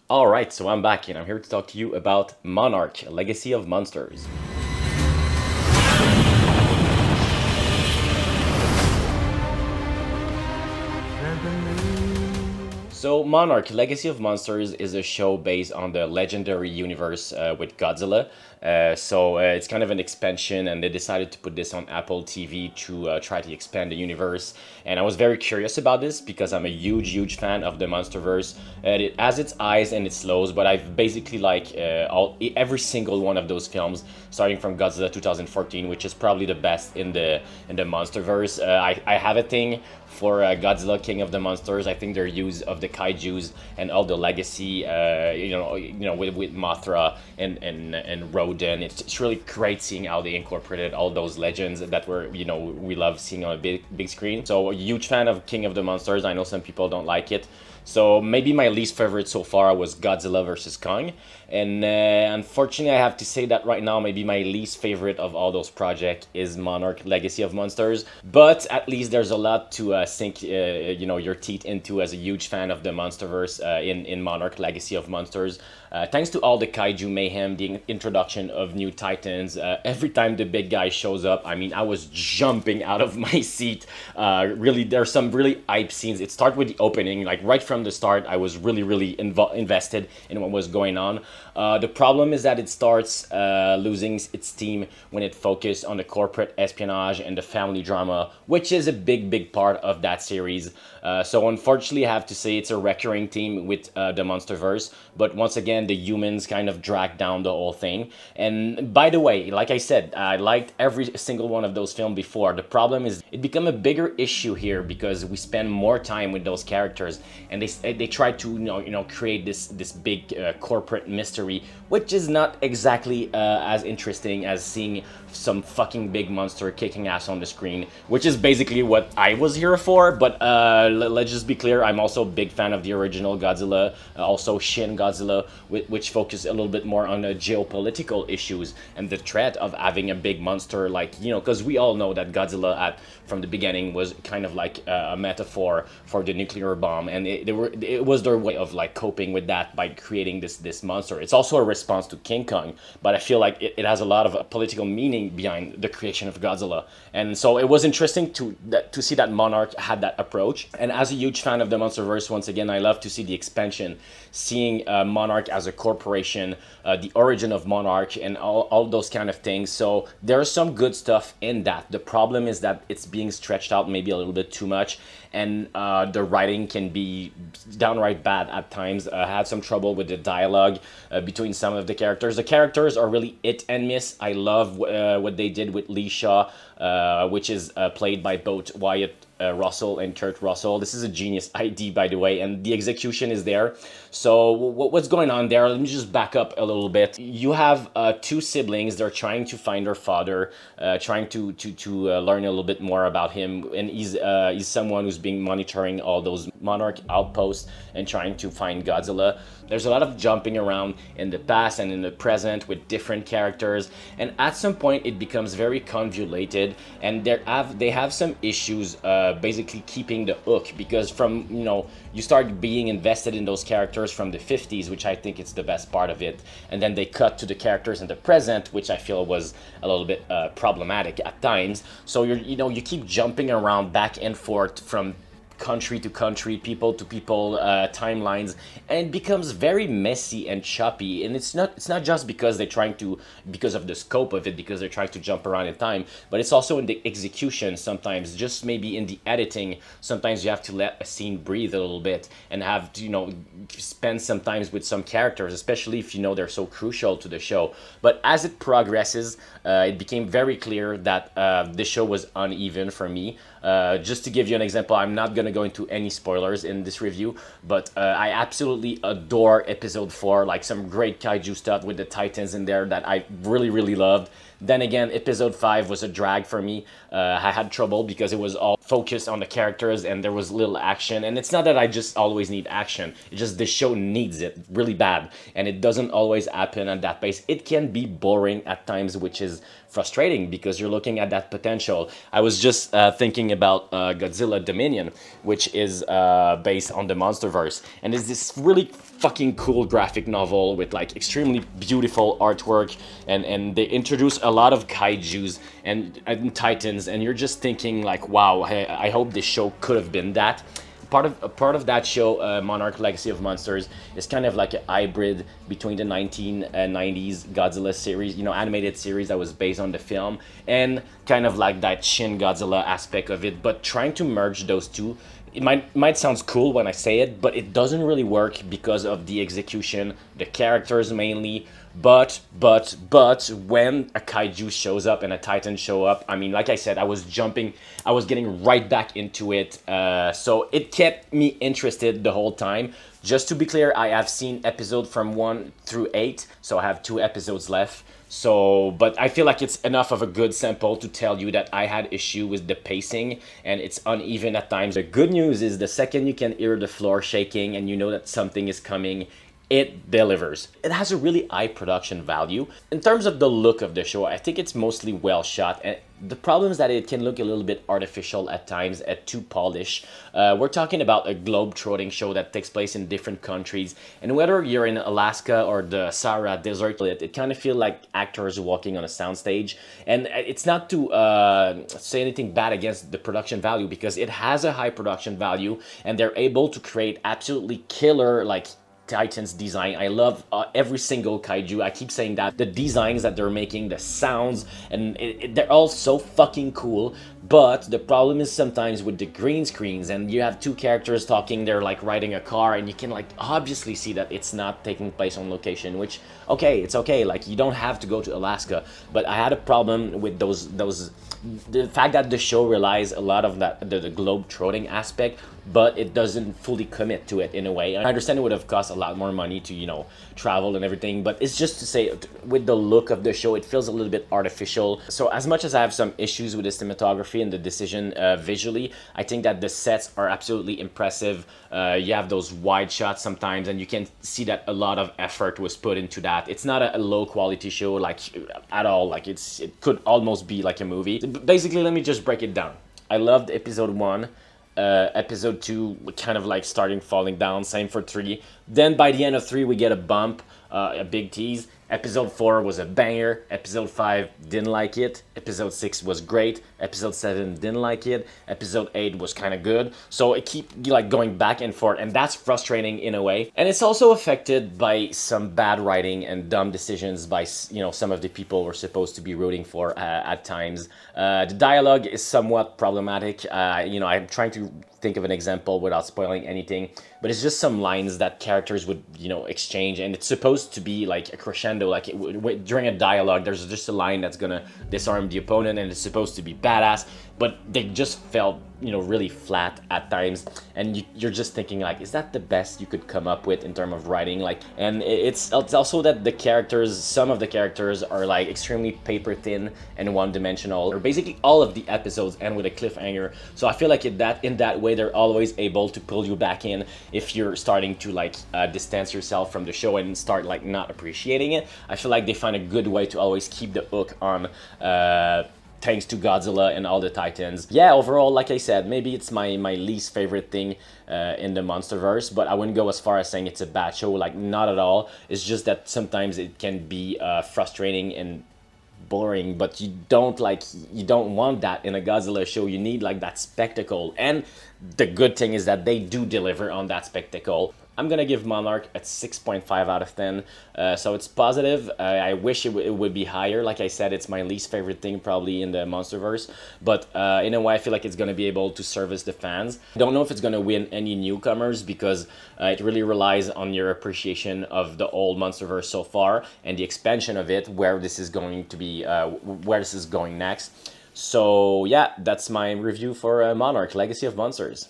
Alright, so I'm back and I'm here to talk to you about Monarch, Legacy of Monsters. So, Monarch, Legacy of Monsters is a show based on the legendary universe with Godzilla. It's kind of an expansion, and they decided to put this on Apple TV to try to expand the universe. And I was very curious about this because I'm a huge fan of the MonsterVerse. It has its highs and its lows, but I've basically every single one of those films, starting from Godzilla 2014, which is probably the best in the MonsterVerse. I have a thing for Godzilla King of the Monsters. I think their use of the kaijus and all the legacy, with Mothra and Rodan. It's really great seeing how they incorporated all those legends that we love seeing on a big screen. So a huge fan of King of the Monsters. I know some people don't like it. So maybe my least favorite so far was Godzilla versus Kong, and unfortunately, I have to say that right now, maybe my least favorite of all those projects is Monarch: Legacy of Monsters. But at least there's a lot to sink, your teeth into as a huge fan of the MonsterVerse in Monarch: Legacy of Monsters. Thanks to all the kaiju mayhem, the introduction of new titans, every time the big guy shows up, I mean, I was jumping out of my seat. Really, there's some really hype scenes. It starts with the opening, like right from the start. I was really invested in what was going on. The problem is that it starts losing its steam when it focuses on the corporate espionage and the family drama, which is a big part of that series. So unfortunately, I have to say it's a recurring theme with the MonsterVerse. But once again, the humans kind of drag down the whole thing. And by the way, like I said, I liked every single one of those films before. The problem is it become a bigger issue here because we spend more time with those characters, and they try to create this big corporate mystery, which is not exactly as interesting as seeing some fucking big monster kicking ass on the screen, which is basically what I was here for. But let's just be clear, I'm also a big fan of the original Godzilla, also Shin Godzilla, which focus a little bit more on the geopolitical issues and the threat of having a big monster, because we all know that Godzilla from the beginning was kind of like a metaphor for the nuclear bomb, and it was their way of like coping with that by creating this monster. It's also a response to King Kong, but I feel like it has a lot of political meaning behind the creation of Godzilla. And so it was interesting to see that Monarch had that approach. And as a huge fan of the MonsterVerse, once again, I love to see the expansion, seeing Monarch as a corporation, the origin of Monarch, and all those kind of things. So there's some good stuff in that. The problem is that it's being stretched out maybe a little bit too much, and the writing can be downright bad at times. I had some trouble with the dialogue between some of the characters. The characters are really hit and miss. I love what they did with Lee Shaw, which is played by both Wyatt Russell and Kurt Russell. This is a genius ID, by the way, and the execution is there. So what's going on there? Let me just back up a little bit. You have two siblings. They're trying to find their father, trying to learn a little bit more about him, and he's someone who's been monitoring all those Monarch outposts and trying to find Godzilla. There's a lot of jumping around in the past and in the present with different characters, and at some point it becomes very convoluted, and they have some issues basically keeping the hook, because from you start being invested in those characters from the 50s, which I think it's the best part of it, and then they cut to the characters in the present, which I feel was a little bit problematic at times. So you keep jumping around back and forth from country to country, people to people, timelines, and it becomes very messy and choppy. And it's not just because because of the scope of it, because they're trying to jump around in time, but it's also in the execution sometimes, just maybe in the editing. Sometimes you have to let a scene breathe a little bit and have to spend some time with some characters, especially if they're so crucial to the show. But as it progresses, it became very clear that the show was uneven for me. Just to give you an example, I'm not going to go into any spoilers in this review, but I absolutely adore episode 4, like some great kaiju stuff with the titans in there that I really loved. Then again, episode 5 was a drag for me. I had trouble because it was all focused on the characters and there was little action. And it's not that I just always need action. It's just the show needs it really bad. And it doesn't always happen at that pace. It can be boring at times, which is frustrating because you're looking at that potential. I was just thinking about Godzilla Dominion, which is based on the MonsterVerse. And it's this really fucking cool graphic novel with like extremely beautiful artwork, and they introduce a lot of kaijus and titans, and you're just thinking like, wow, I hope this show could have been that. Part of that show, Monarch Legacy of Monsters, is kind of like a hybrid between the 1990s Godzilla series, animated series that was based on the film, and kind of like that Shin Godzilla aspect of it, but trying to merge those two. It might sound cool when I say it, but it doesn't really work because of the execution, the characters mainly. But when a kaiju shows up and a titan show up, I mean, like I said, I was getting right back into it. So it kept me interested the whole time. Just to be clear, I have seen episodes from 1 through 8, so I have 2 episodes left. So, but I feel like it's enough of a good sample to tell you that I had issue with the pacing and it's uneven at times. The good news is the second you can hear the floor shaking and you know that something is coming, it delivers. It has a really high production value. In terms of the look of the show, I think it's mostly well shot. And the problem is that it can look a little bit artificial at times, too polished. We're talking about a globe-trotting show that takes place in different countries. And whether you're in Alaska or the Sahara Desert, it kind of feels like actors walking on a soundstage. And it's not to say anything bad against the production value, because it has a high production value and they're able to create absolutely killer, like, Titans design. I love every single kaiju. I keep saying that. The designs that they're making, the sounds, and they're all so fucking cool. But the problem is sometimes with the green screens, and you have two characters talking, they're like riding a car, and you can like obviously see that it's not taking place on location, which, okay, it's okay, like you don't have to go to Alaska. But I had a problem with the fact that the show relies a lot of that, the globe-trotting aspect, but it doesn't fully commit to it in a way. I understand it would have cost a lot more money to, travel and everything, but it's just to say, with the look of the show, it feels a little bit artificial. So as much as I have some issues with the cinematography and the decision visually, I think that the sets are absolutely impressive. You have those wide shots sometimes, and you can see that a lot of effort was put into that. It's not a low quality show, like, at all. Like, it could almost be like a movie. Basically, let me just break it down. I loved episode 1. Episode 2 kind of like starting falling down, same for 3. Then by the end of 3 we get a bump, a big tease. Episode 4 was a banger. Episode 5 didn't like it. Episode 6 was great. Episode 7 didn't like it. Episode 8 was kind of good. So it keep like going back and forth, and that's frustrating in a way. And it's also affected by some bad writing and dumb decisions by some of the people we're supposed to be rooting for at times. The dialogue is somewhat problematic. I'm trying to think of an example without spoiling anything, but it's just some lines that characters would exchange, and it's supposed to be like a crescendo, like during a dialogue there's just a line that's gonna disarm the opponent, and it's supposed to be badass, but they just felt really flat at times, and you're just thinking like, is that the best you could come up with in terms of writing? Like, and it's also that some of the characters are like extremely paper thin and one-dimensional, or basically all of the episodes end with a cliffhanger. So I feel like in that way they're always able to pull you back in if you're starting to like distance yourself from the show and start like not appreciating it. I feel like they find a good way to always keep the hook on, thanks to Godzilla and all the Titans. Yeah, overall, like I said, maybe it's my least favorite thing in the MonsterVerse, but I wouldn't go as far as saying it's a bad show, like not at all. It's just that sometimes it can be frustrating and boring, but you don't want that in a Godzilla show. You need like that spectacle, and the good thing is that they do deliver on that spectacle. I'm gonna give Monarch a 6.5 out of 10, so it's positive. I wish it would be higher. Like I said, it's my least favorite thing probably in the MonsterVerse, but in a way I feel like it's gonna be able to service the fans. I don't know if it's gonna win any newcomers, because it really relies on your appreciation of the old MonsterVerse so far and the expansion of it, where this is going to be, where this is going next. So yeah, that's my review for Monarch Legacy of Monsters.